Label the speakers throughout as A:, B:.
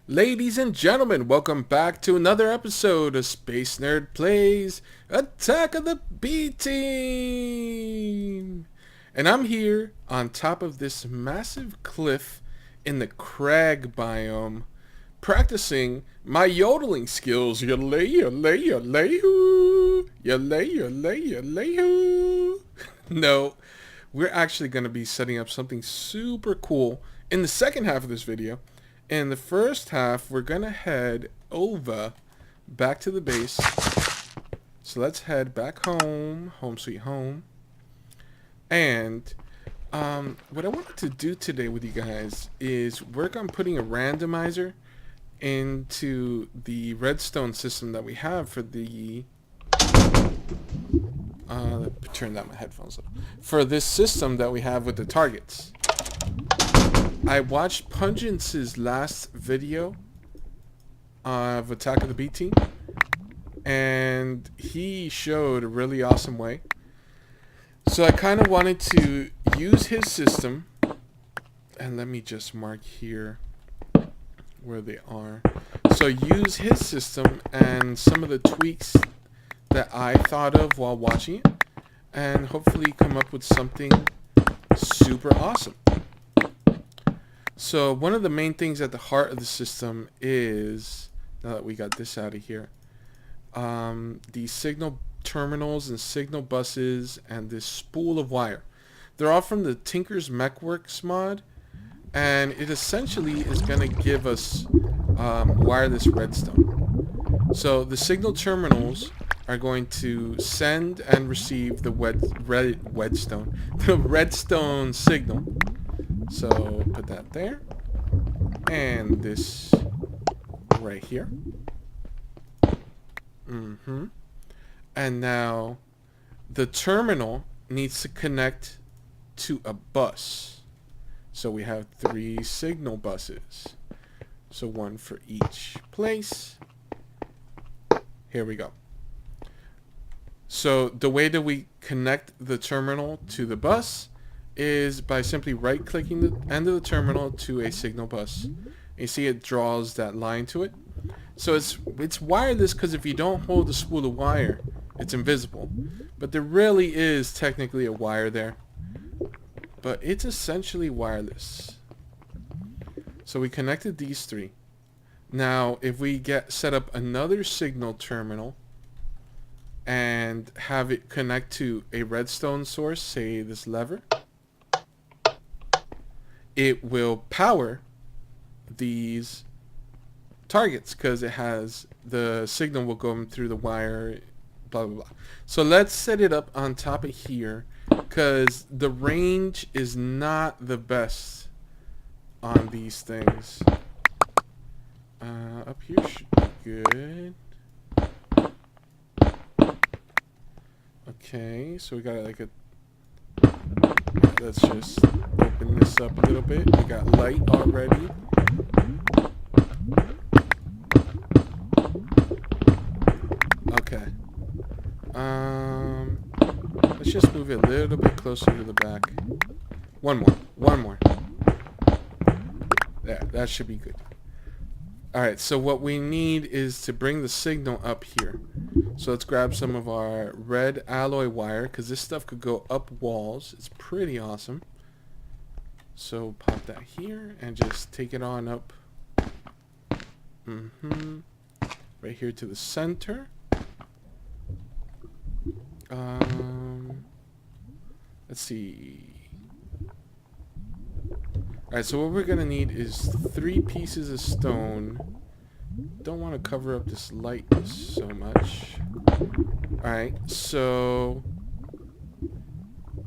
A: Ladies and gentlemen, welcome back to another episode of Space Nerd Plays Attack of the B-Team! And I'm here on top of this massive cliff in the crag biome, practicing my yodeling skills. Yodel, yodel, yodel, hoo. Yodel, yodel, yodel, hoo. No, we're actually going to be setting up something super cool in the second half of this video. In the first half, we're going to head over back to the base. So let's head back home, home sweet home. And what I wanted to do today with you guys is work on putting a randomizer into the redstone system that we have for the... turn down my headphones. For this system that we have with the targets. I watched Pungence's last video of Attack of the B-Team, and he showed a really awesome way. So I kind of wanted to use his system, and let me just mark here where they are. So use his system and some of the tweaks that I thought of while watching it, and hopefully come up with something super awesome. So one of the main things at the heart of the system is, now that we got this out of here, the signal terminals and signal buses and this spool of wire. They're all from the Tinker's Mechworks mod, and it essentially is going to give us wireless redstone. So the signal terminals are going to send and receive the redstone signal. So put that there, and this right here. And now the terminal needs to connect to a bus. So we have 3 signal buses. So one for each place. Here we go. So the way that we connect the terminal to the bus is by simply right-clicking the end of the terminal to a signal bus. You see it draws that line to it. So it's wireless because if you don't hold the spool of wire, it's invisible. But there really is technically a wire there. But it's essentially wireless. So we connected these 3. Now, if we set up another signal terminal and have it connect to a redstone source, say this lever, it will power these targets because it has the signal will go through the wire, blah blah blah. So let's set it up on top of here because the range is not the best on these things. Up here should be good. Okay, so we got like a... Let's just open this up a little bit. We got light already. Okay. Let's just move it a little bit closer to the back. One more. There, that should be good. Alright, so what we need is to bring the signal up here. So let's grab some of our red alloy wire, because this stuff could go up walls. It's pretty awesome. So pop that here and just take it on up. Right here to the center. Let's see. Alright, so what we're going to need is 3 pieces of stone. Don't want to cover up this light so much. Alright, so...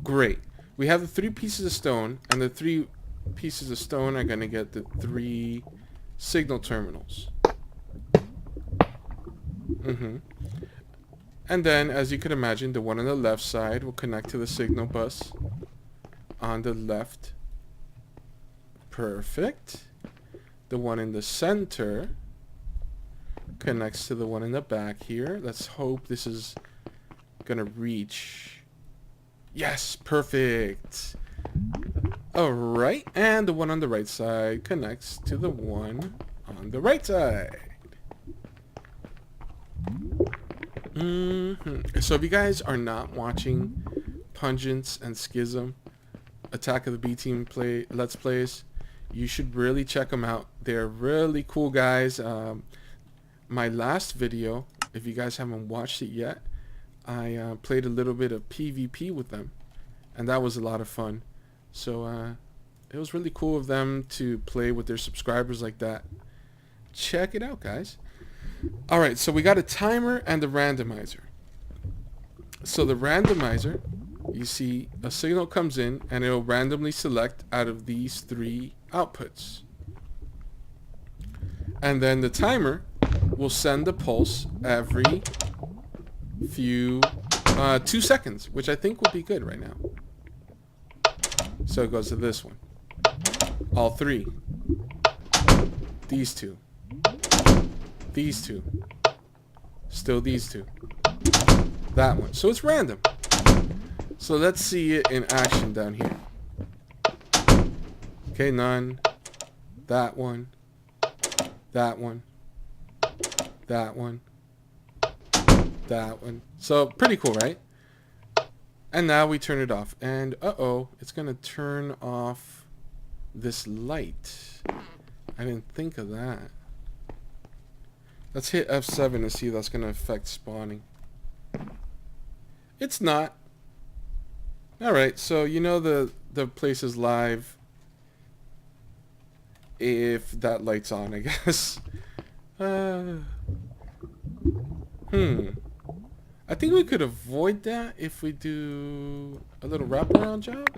A: Great. We have the 3 pieces of stone, and the 3 pieces of stone are going to get the 3 signal terminals. And then, as you can imagine, the one on the left side will connect to the signal bus on the left. Perfect. The one in the center connects to the one in the back here. Let's hope this is gonna reach. Yes, perfect. Alright, and the one on the right side connects to the one on the right side. So if you guys are not watching Pungence and Schism, Attack of the B Team Let's Plays, you should really check them out. They're really cool guys. My last video, if you guys haven't watched it yet, I played a little bit of PvP with them, and that was a lot of fun. So it was really cool of them to play with their subscribers like that. Check it out, guys. Alright, so we got a timer and a randomizer. So the randomizer, you see a signal comes in and it'll randomly select out of these three outputs. And then the timer will send a pulse every few 2 seconds, which I think would be good right now. So it goes to this one. All three. These two. These two. Still these two. That one. So it's random. So let's see it in action down here. Okay, none. That one. That one. That one. That one. So pretty cool, right? And now we turn it off. And uh-oh, it's going to turn off this light. I didn't think of that. Let's hit F7 to see if that's going to affect spawning. It's not. Alright, so you know the place is live if that light's on, I guess. I think we could avoid that if we do a little wraparound job.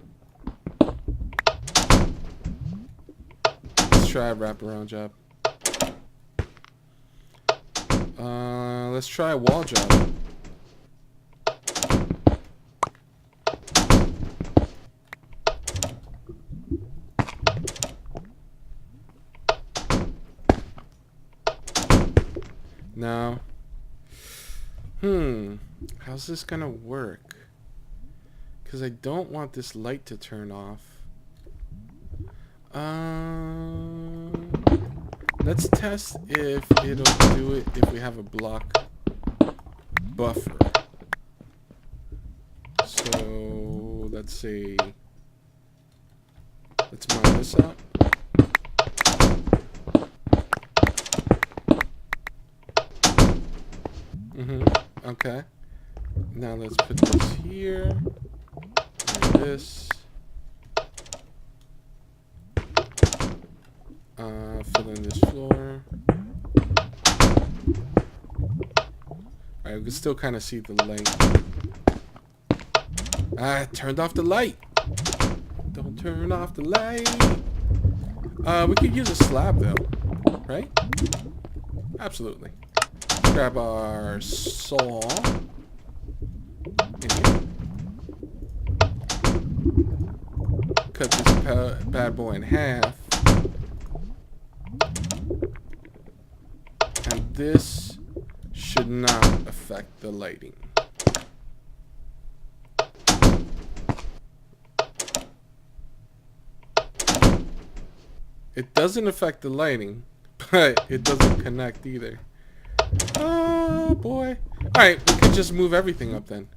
A: Let's try a wraparound job. Let's try a wall job. Now, how's this gonna work? Because I don't want this light to turn off. Let's test if it'll do it if we have a block buffer. So let's say, let's mark this out. Okay. Now let's put this here. And this. Fill in this floor. Alright, we can still kind of see the light. Ah, it turned off the light. Don't turn off the light. We could use a slab though, right? Absolutely. Grab our saw. In here. Cut this bad boy in half. And this should not affect the lighting. It doesn't affect the lighting, but it doesn't connect either. Oh boy. Alright, we could just move everything up then.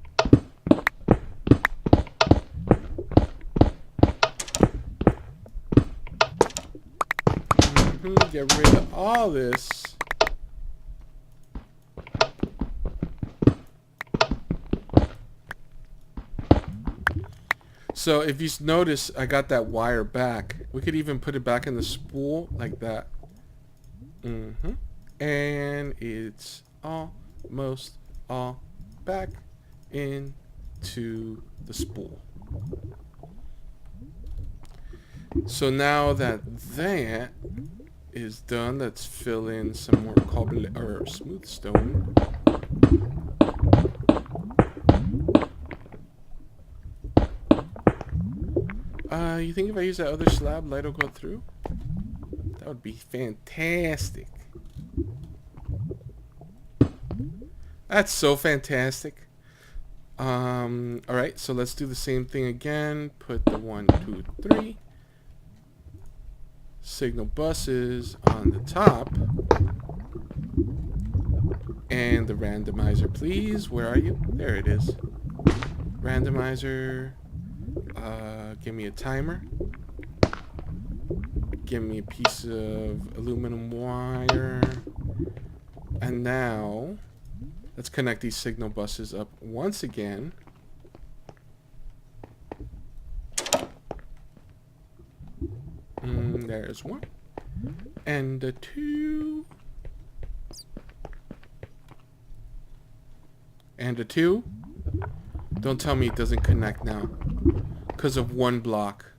A: Get rid of all this. So if you notice, I got that wire back. We could even put it back in the spool like that. And it's almost all back into the spool. So now that that is done, let's fill in some more cobble or smooth stone. You think if I use that other slab, light will go through? That would be fantastic. That's so fantastic. Alright, so let's do the same thing again. Put the 1, 2, 3. signal buses on the top. And the randomizer, please. Where are you? There it is. Randomizer. Give me a timer. Give me a piece of aluminum wire. And now, let's connect these signal buses up once again. There's one. And a two. And a two. Don't tell me it doesn't connect now. Because of one block.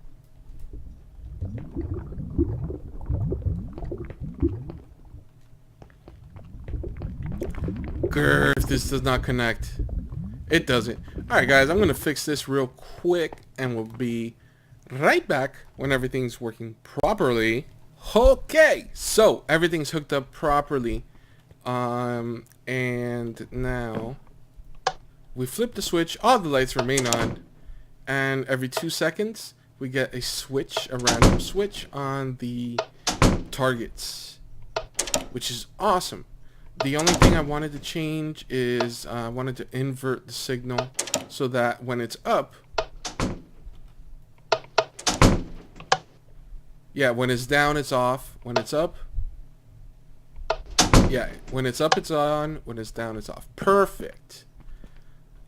A: Grr, this does not connect. It doesn't. Alright guys, I'm going to fix this real quick and we'll be right back when everything's working properly. Okay, so everything's hooked up properly. And now we flip the switch, all the lights remain on, and every 2 seconds we get a switch, a random switch on the targets, which is awesome. The only thing I wanted to change is I wanted to invert the signal so that when it's up, yeah, when it's down it's off, when it's up, yeah, when it's up it's on, when it's down it's off. Perfect.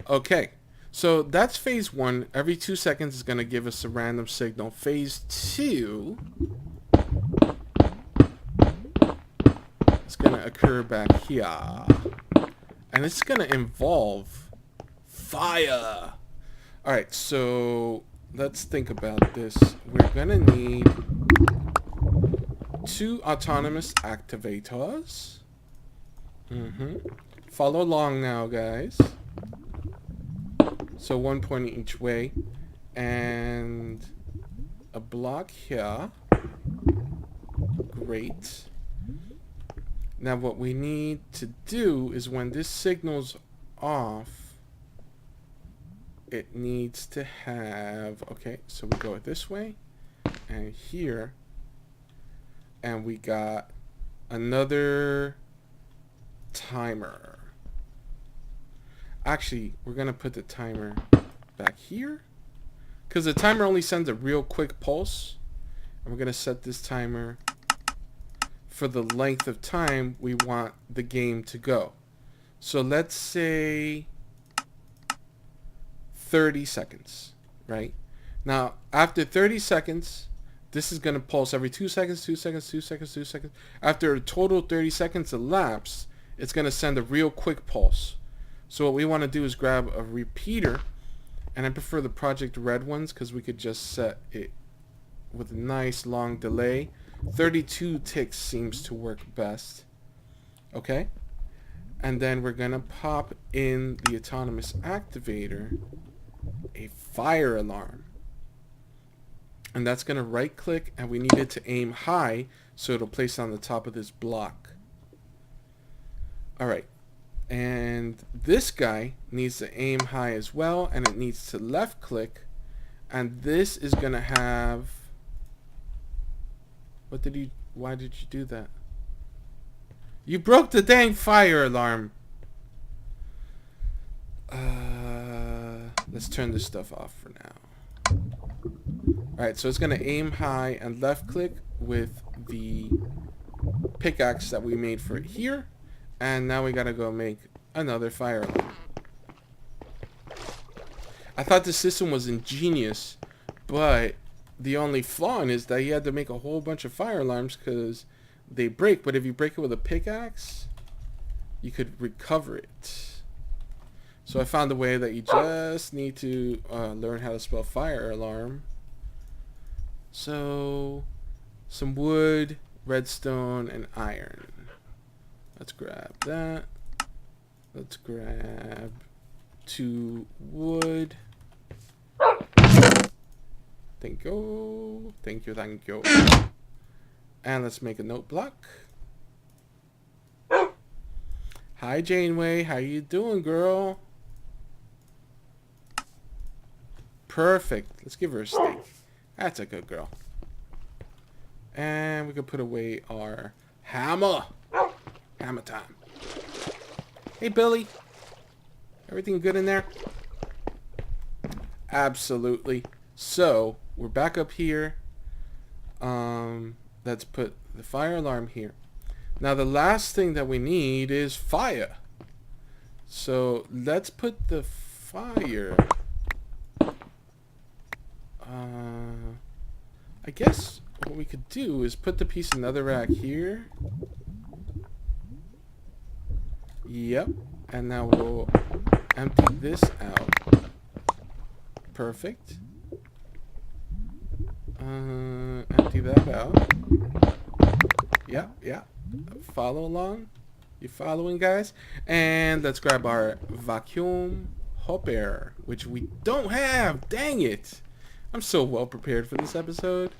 A: Okay, so that's phase one. Every 2 seconds is going to give us a random signal. Phase two is going to occur back here. And it's going to involve fire. Alright, so let's think about this. We're going to need 2 autonomous activators. Follow along now, guys. So 1 pointing each way, and a block here. Great. Now what we need to do is when this signal's off, it needs to have, okay, so we go this way, and here, and we got another timer. Actually, we're going to put the timer back here because the timer only sends a real quick pulse. And we're going to set this timer for the length of time we want the game to go. So let's say 30 seconds, right? Now, after 30 seconds, this is going to pulse every 2 seconds, 2 seconds, 2 seconds, 2 seconds. After a total 30 seconds elapse, it's going to send a real quick pulse. So what we want to do is grab a repeater, and I prefer the Project Red ones because we could just set it with a nice long delay. 32 ticks seems to work best. Okay? And then we're going to pop in the autonomous activator a fire alarm. And that's going to right click, and we need it to aim high so it'll place on the top of this block. Alright. And this guy needs to aim high as well, and it needs to left click, and this is gonna have, why did you do that? You broke the dang fire alarm. Let's turn this stuff off for now. Alright, so it's gonna aim high and left click with the pickaxe that we made for it here. And now we gotta go make another fire alarm. I thought the system was ingenious, but the only flaw in it is that you had to make a whole bunch of fire alarms because they break. But if you break it with a pickaxe, you could recover it. So I found a way that you just need to learn how to spell fire alarm. So, some wood, redstone, and iron. Let's grab that. Let's grab 2 wood. Thank you. Thank you, thank you. And let's make a note block. Hi, Janeway. How you doing, girl? Perfect. Let's give her a steak. That's a good girl. And we can put away our hammer. Hammer time. Hey, Billy. Everything good in there? Absolutely. So, we're back up here. Let's put the fire alarm here. Now, the last thing that we need is fire. So, let's put the fire... I guess what we could do is put the piece of netherrack here. Yep. And now we'll empty this out. Perfect. Empty that out. Yeah. Follow along. You following, guys? And let's grab our vacuum hopper, which we don't have. Dang it. I'm so well prepared for this episode.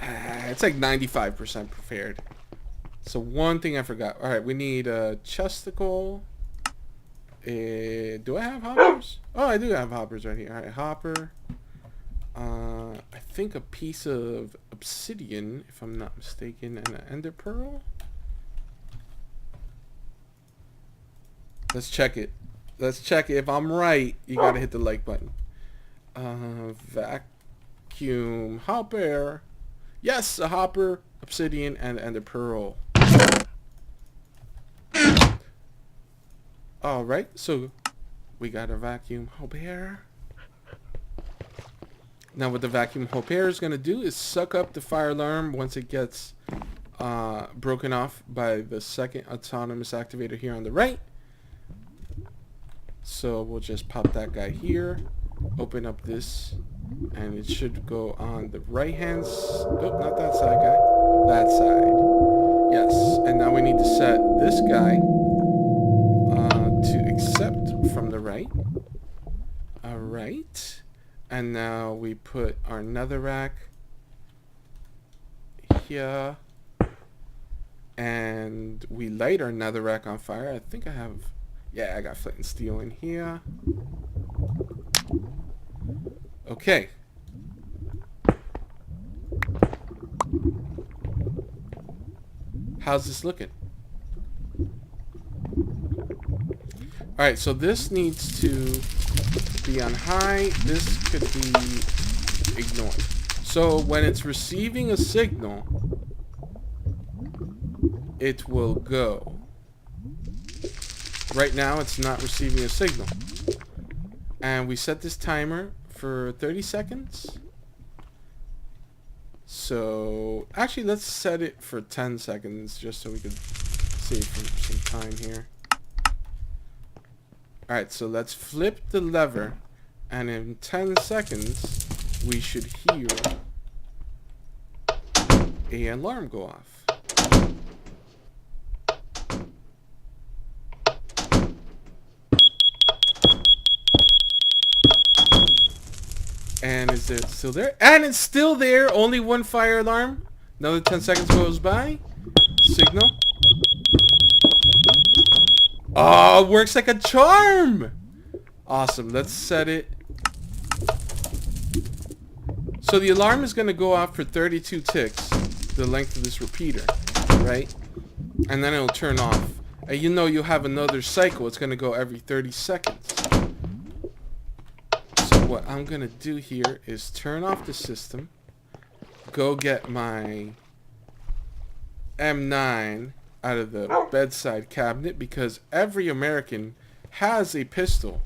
A: It's like 95% prepared. So one thing I forgot. Alright, we need a chesticle. Do I have hoppers? Oh, I do have hoppers right here. Alright, hopper. I think a piece of obsidian, if I'm not mistaken, and an ender pearl. Let's check it. Let's check it. If I'm right, you gotta hit the like button. Vacuum hopper. Yes, a hopper, obsidian, and ender pearl. Alright, so we got a vacuum hopper. Now what the vacuum hopper is going to do is suck up the fire alarm once it gets broken off by the second autonomous activator here on the right. So we'll just pop that guy here, open up this, and it should go on the right hand oh, not that side, guy. That side. Yes. And now we need to set this guy to accept from the right. Alright. And now we put our netherrack here. And we light our netherrack on fire. I think I have... Yeah, I got flint and steel in here. Okay. How's this looking? Alright, so this needs to be on high. This could be ignored. So when it's receiving a signal, it will go. Right now it's not receiving a signal. And we set this timer for 30 seconds. So actually let's set it for 10 seconds just so we can save some time here. Alright, so let's flip the lever, and in 10 seconds we should hear an alarm go off. And is it still there? And it's still there! Only one fire alarm. Another 10 seconds goes by. Signal. Oh, it works like a charm! Awesome. Let's set it. So the alarm is going to go off for 32 ticks, the length of this repeater, right? And then it'll turn off. And you know you'll have another cycle. It's going to go every 30 seconds. So what I'm going to do here is turn off the system, go get my M9 out of the bedside cabinet, because every American has a pistol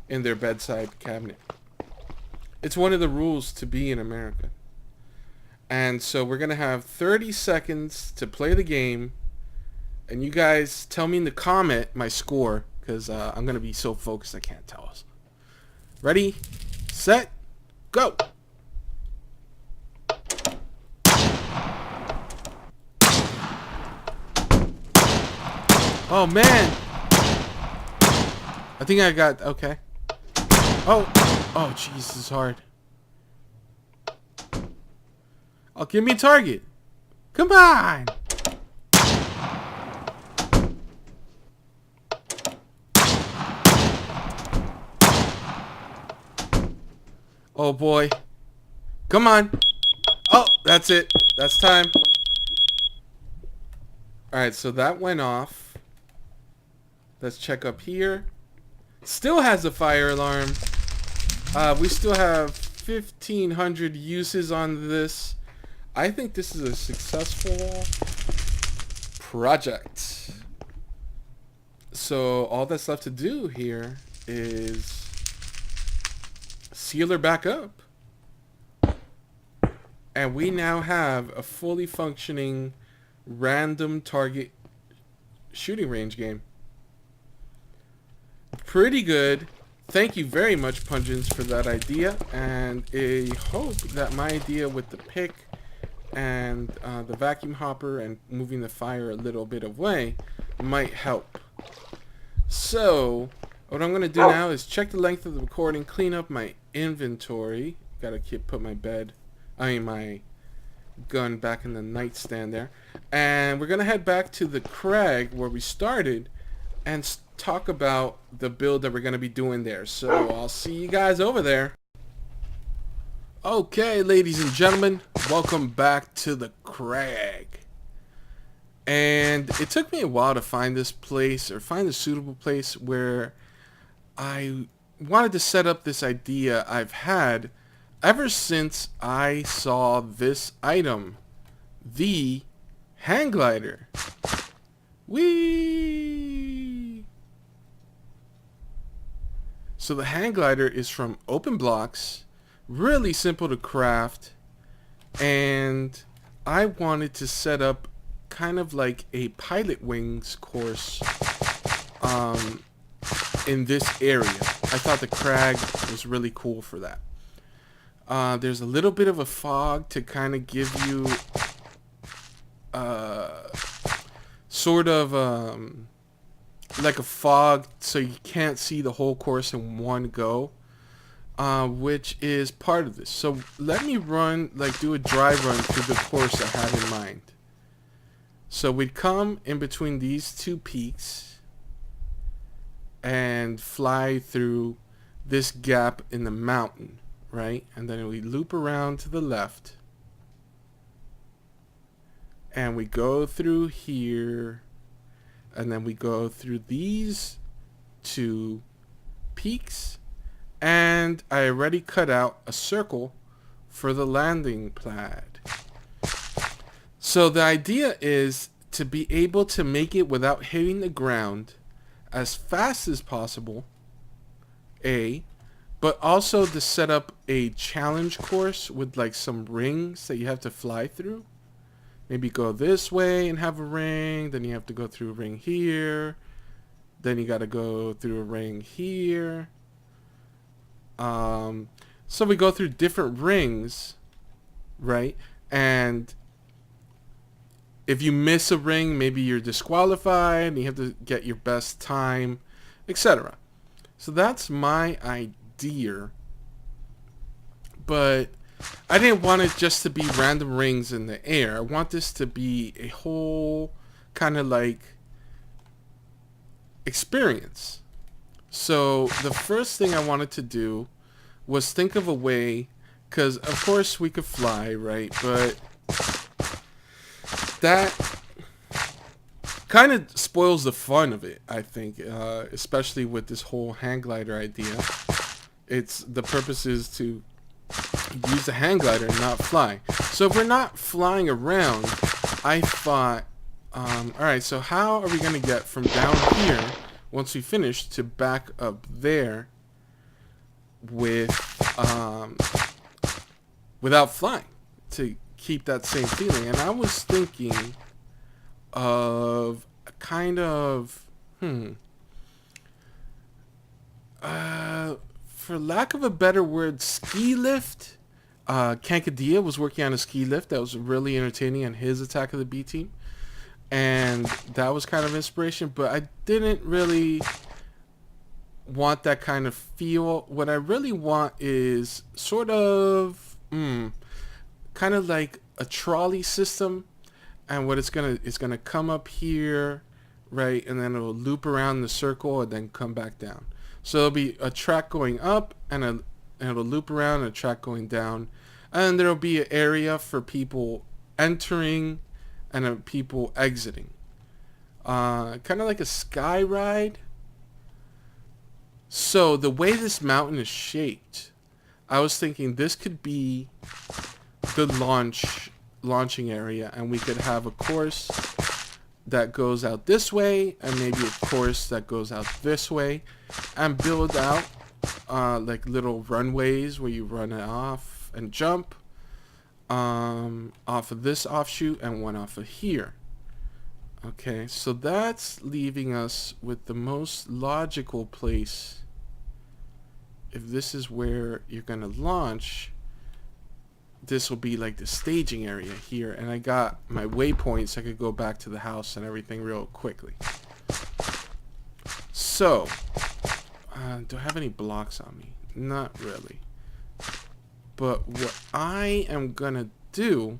A: in their bedside cabinet. It's one of the rules to be in America. And so we're going to have 30 seconds to play the game. And you guys tell me in the comment my score, because I'm going to be so focused I can't tell us. Ready, set, go! Oh man! I think I got... Okay. Oh! Oh jeez, this is hard. Oh, give me a target! Come on! Oh boy. Come on! Oh! That's it. That's time. Alright, so that went off. Let's check up here. Still has a fire alarm. We still have 1,500 uses on this. I think this is a successful project. So all that's left to do here is seal her back up. And we now have a fully functioning random target shooting range game. Pretty good. Thank you very much, Pungence, for that idea. And I hope that my idea with the pick and the vacuum hopper and moving the fire a little bit away might help. So, what I'm going to do now is check the length of the recording, clean up my inventory. Gotta put my my gun back in the nightstand there. And we're going to head back to the crag where we started and talk about the build that we're going to be doing there. So I'll see you guys over there. Okay, ladies and gentlemen, welcome back to the crag. And it took me a while to find this place, or find a suitable place where I wanted to set up this idea I've had ever since I saw this item, the hang glider. Whee! So the hang glider is from Open Blocks, really simple to craft, and I wanted to set up kind of like a pilot wings course in this area. I thought the crag was really cool for that. There's a little bit of a fog to kind of give you sort of like a fog so you can't see the whole course in one go, which is part of this. So let me do a dry run through the course I had in mind. So we'd come in between these two peaks and fly through this gap in the mountain, right? And then we loop around to the left and we go through here, and then we go through these two peaks, and I already cut out a circle for the landing pad. So the idea is to be able to make it without hitting the ground as fast as possible, but also to set up a challenge course with like some rings that you have to fly through. Maybe go this way and have a ring, then you have to go through a ring here, then you got to go through a ring here. So we go through different rings, right? And if you miss a ring, maybe you're disqualified and you have to get your best time, etc. So that's my idea. But I didn't want it just to be random rings in the air. I want this to be a whole kind of like experience. So the first thing I wanted to do was think of a way, because of course we could fly, right? But that kind of spoils the fun of it, I think, especially with this whole hang glider idea. The purpose is to use the hang glider and not fly. So if we're not flying around, I thought, alright, so how are we going to get from down here, once we finish, to back up there with without flying, to keep that same feeling? And I was thinking of a kind of for lack of a better word, ski lift. Kankadea was working on a ski lift that was really entertaining on his Attack of the B Team, and that was kind of inspiration, but I didn't really want that kind of feel. What I really want is sort of kind of like a trolley system, and what it's gonna come up here, right, and then it'll loop around the circle and then come back down. So it'll be a track going up and it'll loop around, and a track going down. And there'll be an area for people entering and people exiting. Kind of like a sky ride. So the way this mountain is shaped, I was thinking this could be the launching area, and we could have a course that goes out this way and maybe a course that goes out this way, and build out like little runways where you run it off and jump off of this offshoot and one off of here. Okay, so that's leaving us with the most logical place. If this is where you're gonna launch, this will be like the staging area here, and I got my waypoints. I could go back to the house and everything real quickly. So do I have any blocks on me? Not really. But what I am gonna do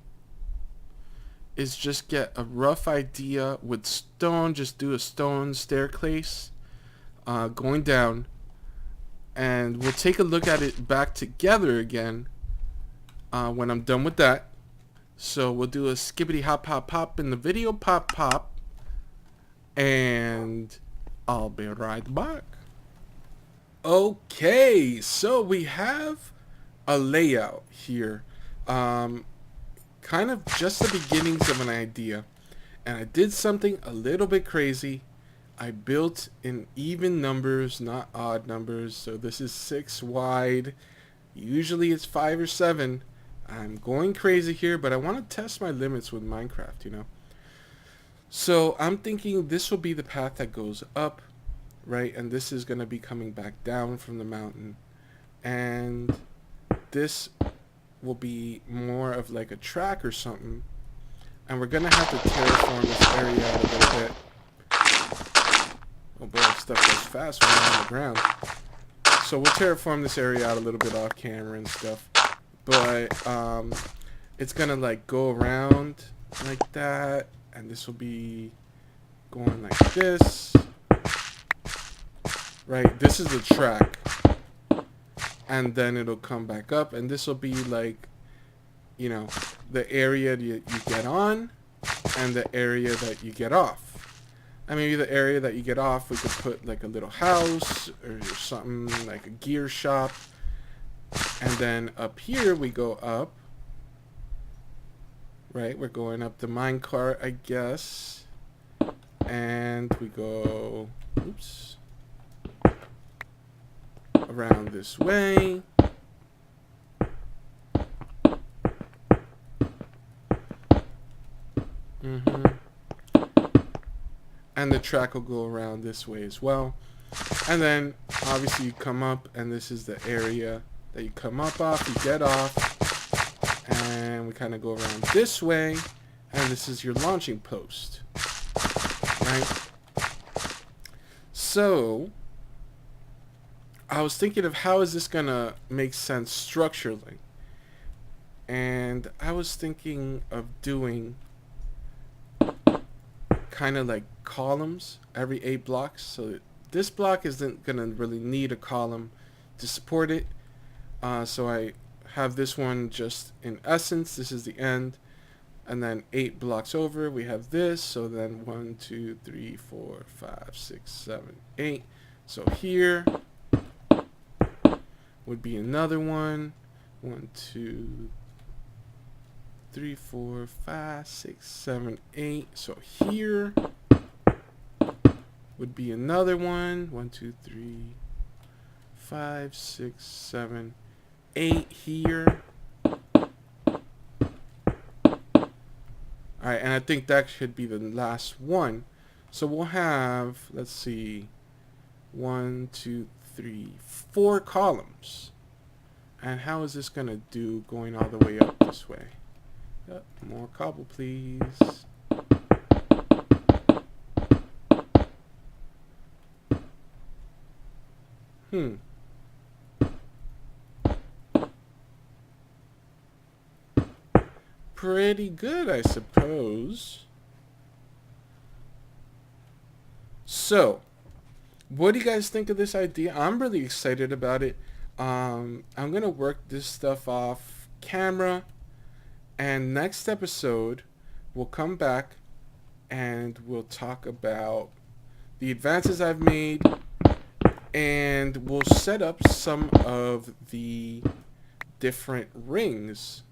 A: is just get a rough idea with stone. Just do a stone staircase going down, and we'll take a look at it back together again when I'm done with that. So we'll do a skippity hop hop pop in the video, pop pop, and I'll be right back. Okay, so we have a layout here, kind of just the beginnings of an idea, and I did something a little bit crazy. I built in even numbers, not odd numbers. So this is 6 wide. Usually it's 5 or 7. I'm going crazy here, but I want to test my limits with Minecraft, you know. So I'm thinking this will be the path that goes up, right? And this is going to be coming back down from the mountain. And this will be more of like a track or something. And we're going to have to terraform this area out a little bit. Oh boy, stuff goes fast when I'm on the ground. So we'll terraform this area out a little bit off camera and stuff. But it's going to like go around like that. And this will be going like this. Right, this is the track. And then it'll come back up, and this will be like, you know, the area you get on and the area that you get off. And maybe the area that you get off, we could put like a little house or something, like a gear shop. And then up here we go up. Right, we're going up the minecart, I guess. And we go, oops, around this way. And the track will go around this way as well. And then obviously you come up, and this is the area that you come up off, you get off, and we kind of go around this way, and this is your launching post, right? So I was thinking of how is this gonna make sense structurally, and I was thinking of doing kind of like columns every 8 blocks. So this block isn't gonna really need a column to support it, so I have this one just in essence. This is the end, and then 8 blocks over we have this. So then 1 2 3 4 5 6 7 8. So here would be another one. 1 2 3 4 5 6 7 8. So here would be another one. 1 2 3 5 6 7 8 here. Alright, and I think that should be the last one. So we'll have, let's see, 1 2 3 4 columns. And how is this gonna do going all the way up this way? Yep, more cobble, please. Pretty good, I suppose. So, what do you guys think of this idea? I'm really excited about it. I'm gonna work this stuff off camera. And next episode, we'll come back and we'll talk about the advances I've made, and we'll set up some of the different rings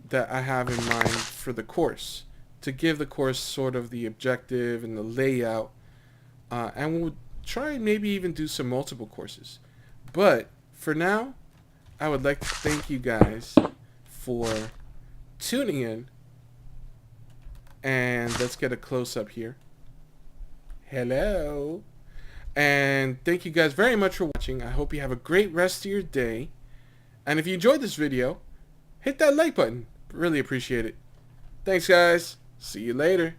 A: that I have in mind for the course, to give the course sort of the objective and the layout, and we'll try and maybe even do some multiple courses. But for now, I would like to thank you guys for tuning in, and let's get a close-up here. Hello. And thank you guys very much for watching. I hope you have a great rest of your day. And if you enjoyed this video, hit that like button. Really appreciate it. Thanks, guys. See you later.